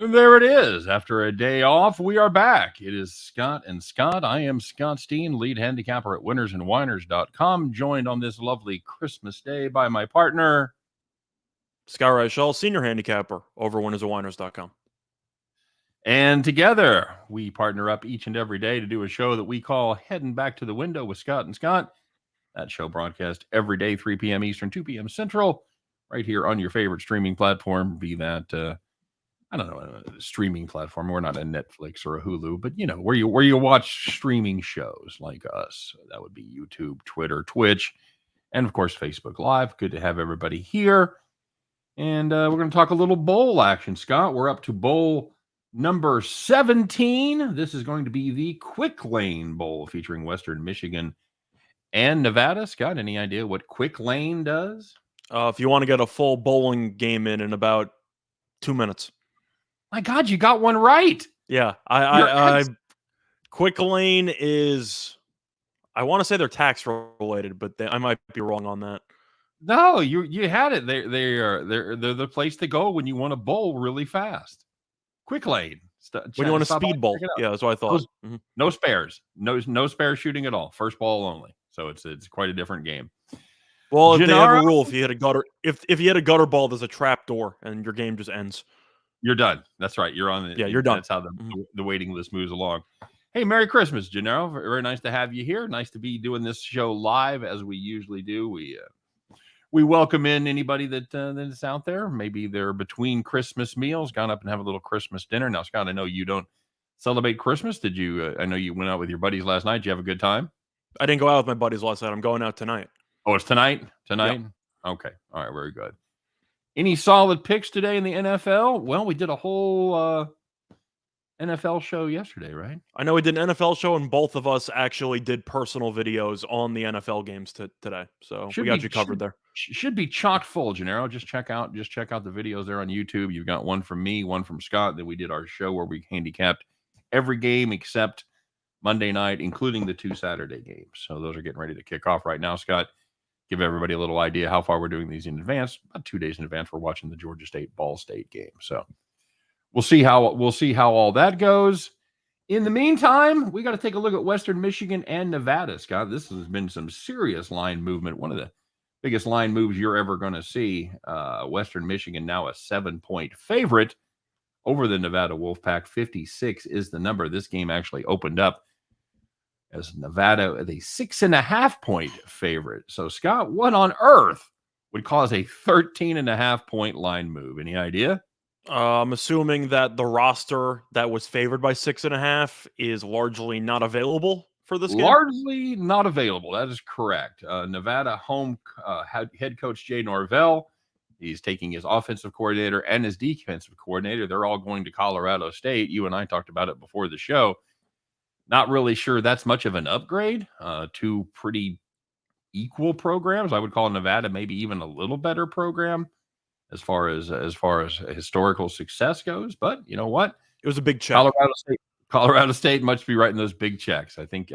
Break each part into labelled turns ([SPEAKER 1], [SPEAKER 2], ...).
[SPEAKER 1] And there it is. After a day off, we are back. It is Scott and Scott. I am Scott Steen, lead handicapper at winnersandwhiners.com, joined on this lovely Christmas day by my partner,
[SPEAKER 2] Scott Reichel, senior handicapper over winnersandwhiners.com.
[SPEAKER 1] And together, we partner up each and every day to do a show that we call Heading Back to the Window with Scott and Scott. That show broadcast every day, 3 p.m. Eastern, 2 p.m. Central, right here on your favorite streaming platform, be that I don't know, a streaming platform. We're not a Netflix or a Hulu, but where you watch streaming shows like us. That would be YouTube, Twitter, Twitch, and of course Facebook Live. Good to have everybody here. And we're going to talk a little bowl action, Scott. We're up to bowl number 17. This is going to be the Quick Lane Bowl featuring Western Michigan and Nevada. Scott, any idea what Quick Lane does?
[SPEAKER 2] If you want to get a full bowling game in about 2 minutes.
[SPEAKER 1] My God, you got one right.
[SPEAKER 2] Yeah, I Quick Lane is, I want to say they're tax related, but I might be wrong on that.
[SPEAKER 1] No, you had it. They're the place to go when you want to bowl really fast. Quick Lane.
[SPEAKER 2] When you want to speed bowl. Yeah, that's what I thought.
[SPEAKER 1] No spares. No spare shooting at all. First ball only. So it's quite a different game.
[SPEAKER 2] Well, if they have a rule, if you hit a gutter, if you hit a gutter ball, there's a trap door and your game just ends.
[SPEAKER 1] You're done. That's right. You're on.
[SPEAKER 2] Yeah, you're done.
[SPEAKER 1] That's how the waiting list moves along. Hey, Merry Christmas, Gennaro. Very nice to have you here. Nice to be doing this show live as we usually do. We welcome in anybody that's out there. Maybe they're between Christmas meals, gone up and have a little Christmas dinner. Now, Scott, I know you don't celebrate Christmas. Did you? I know you went out with your buddies last night. Did you have a good time?
[SPEAKER 2] I didn't go out with my buddies last night. I'm going out tonight.
[SPEAKER 1] Oh, it's tonight? Tonight? Yep. Okay. All right. Very good. Any solid picks today in the NFL? Well, we did a whole NFL show yesterday, right?
[SPEAKER 2] I know we did an NFL show, and both of us actually did personal videos on the NFL games today. So we got you covered there.
[SPEAKER 1] Should be chock full, Gennaro. Just check out the videos there on YouTube. You've got one from me, one from Scott. Then we did our show where we handicapped every game except Monday night, including the 2 Saturday games. So those are getting ready to kick off right now, Scott. Give everybody a little idea how far we're doing these in advance. About 2 days in advance, we're watching the Georgia State Ball State game. So we'll see how all that goes. In the meantime, we got to take a look at Western Michigan and Nevada, Scott. This has been some serious line movement. One of the biggest line moves you're ever going to see. Western Michigan now a 7-point favorite over the Nevada Wolfpack. 56 is the number. This game actually opened up as Nevada a 6.5-point favorite. So, Scott, what on earth would cause a 13.5-point line move? Any idea?
[SPEAKER 2] I'm assuming that the roster that was favored by 6.5 is largely not available for this game.
[SPEAKER 1] Largely not available. That is correct. Nevada home head coach Jay Norvell. He's taking his offensive coordinator and his defensive coordinator. They're all going to Colorado State. You and I talked about it before the show. Not really sure that's much of an upgrade. 2 pretty equal programs. I would call Nevada maybe even a little better program as far as historical success goes. But you know what?
[SPEAKER 2] It was a big check.
[SPEAKER 1] Colorado State must be writing those big checks. I think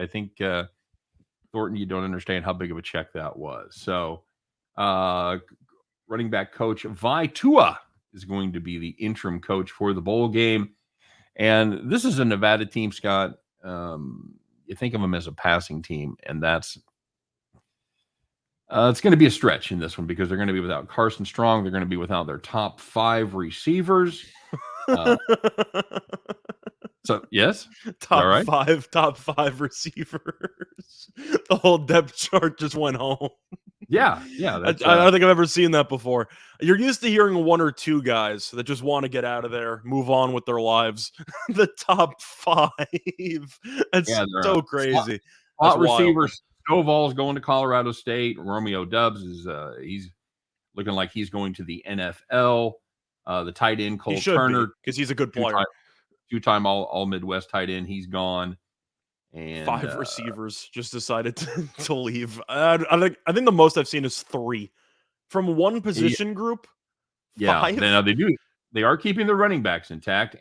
[SPEAKER 1] Thornton, you don't understand how big of a check that was. So running back coach Vi Tua is going to be the interim coach for the bowl game. And this is a Nevada team, Scott. You think of them as a passing team, and that's it's going to be a stretch in this one because they're going to be without Carson Strong. They're going to be without their top 5 receivers. So yes,
[SPEAKER 2] top five receivers. The whole depth chart just went home.
[SPEAKER 1] Yeah.
[SPEAKER 2] I don't think I've ever seen that before. You're used to hearing 1 or 2 guys that just want to get out of there, move on with their lives. The top 5. That's so crazy.
[SPEAKER 1] Hot receivers. Stovall's going to Colorado State. Romeo Dubs is he's looking like he's going to the NFL. The tight end Cole Turner,
[SPEAKER 2] because he's a good player.
[SPEAKER 1] Two-time all Midwest tight end. He's gone. And
[SPEAKER 2] 5 receivers just decided to leave. I think the most I've seen is 3 from one position group. 5?
[SPEAKER 1] Yeah, they do. They are keeping the running backs intact,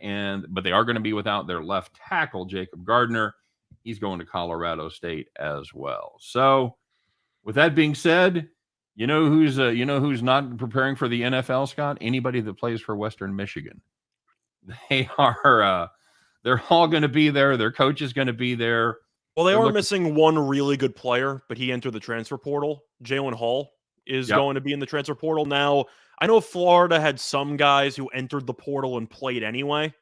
[SPEAKER 1] but they are going to be without their left tackle, Jacob Gardner. He's going to Colorado State as well. So, with that being said, you know who's not preparing for the NFL, Scott? Anybody that plays for Western Michigan. They are. They're all going to be there. Their coach is going to be there.
[SPEAKER 2] Well, they are missing one really good player, but he entered the transfer portal. Jalen Hall is going to be in the transfer portal. Now, I know Florida had some guys who entered the portal and played anyway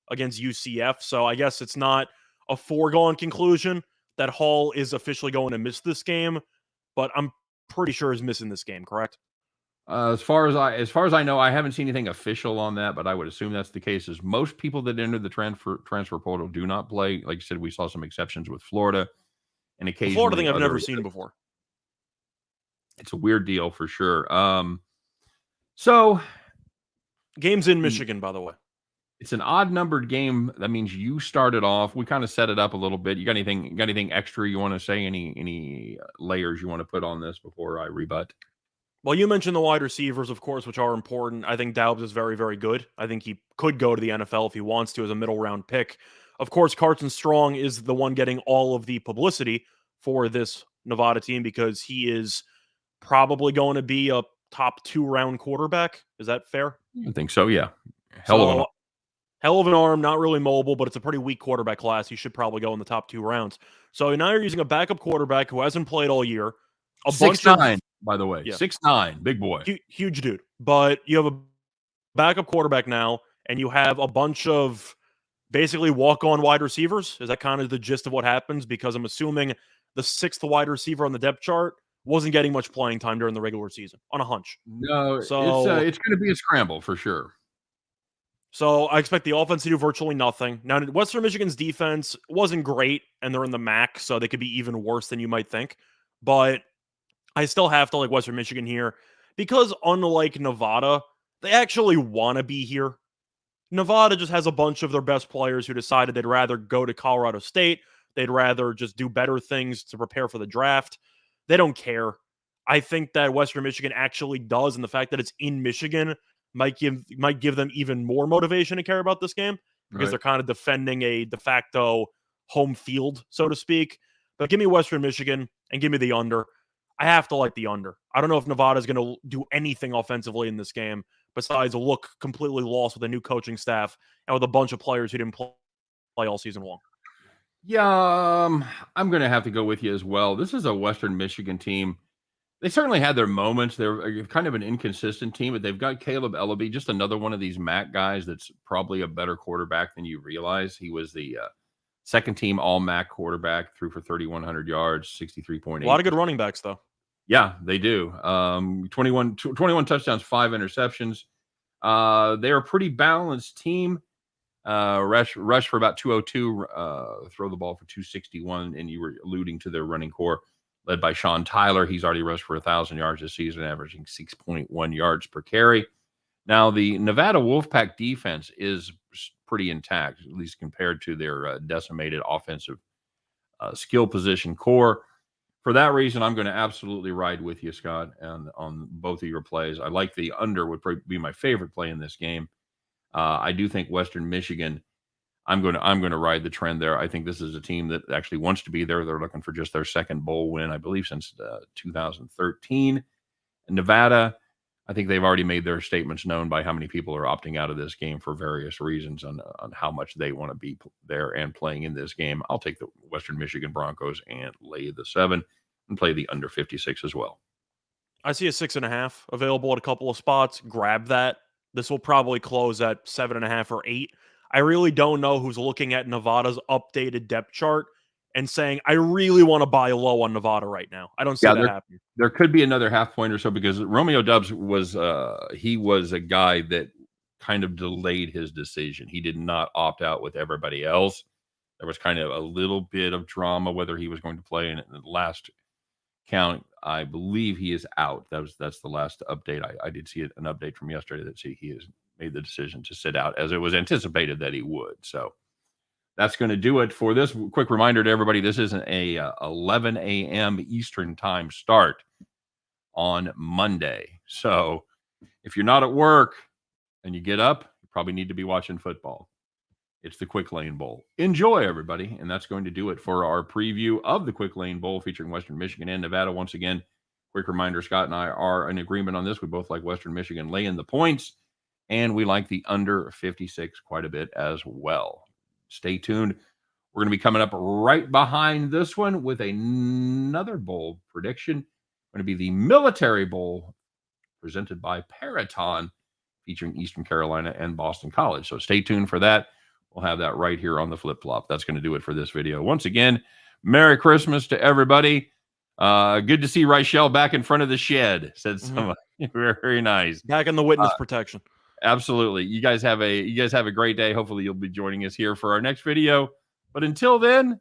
[SPEAKER 2] against UCF, so I guess it's not a foregone conclusion that Hall is officially going to miss this game, but I'm pretty sure he's missing this game, correct?
[SPEAKER 1] As far as I know, I haven't seen anything official on that, but I would assume that's the case. Is most people that enter the transfer portal do not play. Like you said, we saw some exceptions with Florida, and occasionally
[SPEAKER 2] the Florida thing I've never seen before.
[SPEAKER 1] It's a weird deal for sure. So
[SPEAKER 2] game's in Michigan, by the way.
[SPEAKER 1] It's an odd numbered game. That means you started off. We kind of set it up a little bit. You got anything extra you want to say? Any layers you want to put on this before I rebut?
[SPEAKER 2] Well, you mentioned the wide receivers, of course, which are important. I think Doubs is very, very good. I think he could go to the NFL if he wants to as a middle round pick. Of course, Carson Strong is the one getting all of the publicity for this Nevada team because he is probably going to be a top 2-round quarterback. Is that fair?
[SPEAKER 1] I think so, yeah. Hell
[SPEAKER 2] of an arm, not really mobile, but it's a pretty weak quarterback class. He should probably go in the top 2 rounds. So now you're using a backup quarterback who hasn't played all year.
[SPEAKER 1] 6'9", by the way. Yeah. 6'9", big boy.
[SPEAKER 2] Huge dude. But you have a backup quarterback now, and you have a bunch of basically walk-on wide receivers. Is that kind of the gist of what happens? Because I'm assuming the 6th wide receiver on the depth chart wasn't getting much playing time during the regular season, on a hunch.
[SPEAKER 1] No, so it's going to be a scramble for sure.
[SPEAKER 2] So I expect the offense to do virtually nothing. Now, Western Michigan's defense wasn't great, and they're in the MAC, so they could be even worse than you might think. But I still have to like Western Michigan here because unlike Nevada, they actually want to be here. Nevada just has a bunch of their best players who decided they'd rather go to Colorado State. They'd rather just do better things to prepare for the draft. They don't care. I think that Western Michigan actually does, and the fact that it's in Michigan might give them even more motivation to care about this game because they're kind of defending a de facto home field, so to speak. But give me Western Michigan and give me the under. I have to like the under. I don't know if Nevada is going to do anything offensively in this game besides look completely lost with a new coaching staff and with a bunch of players who didn't play all season long.
[SPEAKER 1] Yeah, I'm going to have to go with you as well. This is a Western Michigan team. They certainly had their moments. They're kind of an inconsistent team, but they've got Caleb Ellaby, just another one of these MAC guys that's probably a better quarterback than you realize. He was the second-team All-MAC quarterback, threw for 3,100 yards, 63.8.
[SPEAKER 2] A lot of good running backs, though.
[SPEAKER 1] Yeah, they do. 21 touchdowns, 5 interceptions. They're a pretty balanced team. Rush for about 202, throw the ball for 261, and you were alluding to their running core led by Sean Tyler. He's already rushed for 1,000 yards this season, averaging 6.1 yards per carry. Now, the Nevada Wolfpack defense is pretty intact, at least compared to their decimated offensive skill position core. For that reason, I'm going to absolutely ride with you, Scott, on both of your plays. I like the under would probably be my favorite play in this game. I do think Western Michigan, I'm going to ride the trend there. I think this is a team that actually wants to be there. They're looking for just their second bowl win, I believe, since 2013. And Nevada, I think they've already made their statements known by how many people are opting out of this game for various reasons on how much they want to be there and playing in this game. I'll take the Western Michigan Broncos and lay the 7 and play the under 56 as well.
[SPEAKER 2] I see a 6.5 available at a couple of spots. Grab that. This will probably close at 7.5 or 8. I really don't know who's looking at Nevada's updated depth chart and saying, I really want to buy low on Nevada right now. I don't see that happening.
[SPEAKER 1] There could be another half point or so because Romeo Doubs was a guy that kind of delayed his decision. He did not opt out with everybody else. There was kind of a little bit of drama whether he was going to play in the last count. I believe he is out. That's the last update. I did see an update from yesterday that he has made the decision to sit out as it was anticipated that he would. So that's going to do it for this. Quick reminder to everybody, this isn't a 11 a.m. Eastern time start on Monday. So if you're not at work and you get up, you probably need to be watching football. It's the Quick Lane Bowl. Enjoy, everybody. And that's going to do it for our preview of the Quick Lane Bowl featuring Western Michigan and Nevada. Once again, quick reminder, Scott and I are in agreement on this. We both like Western Michigan laying the points. And we like the under 56 quite a bit as well. Stay tuned. We're going to be coming up right behind this one with another bowl prediction. Going to be the Military Bowl presented by Peraton, featuring Eastern Carolina and Boston College. So stay tuned for that. We'll have that right here on the Flip Flop. That's going to do it for this video. Once again, Merry Christmas to everybody. Good to see Reichel back in front of the shed, said somebody. Very, very nice.
[SPEAKER 2] Back in the witness protection.
[SPEAKER 1] Absolutely. You guys have a great day. Hopefully you'll be joining us here for our next video. But until then,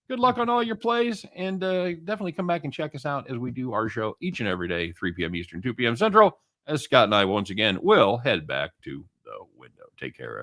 [SPEAKER 1] good luck on all your plays, and definitely come back and check us out as we do our show each and every day, 3 p.m. Eastern, 2 p.m. Central, as Scott and I once again will head back to the window. Take care, everyone.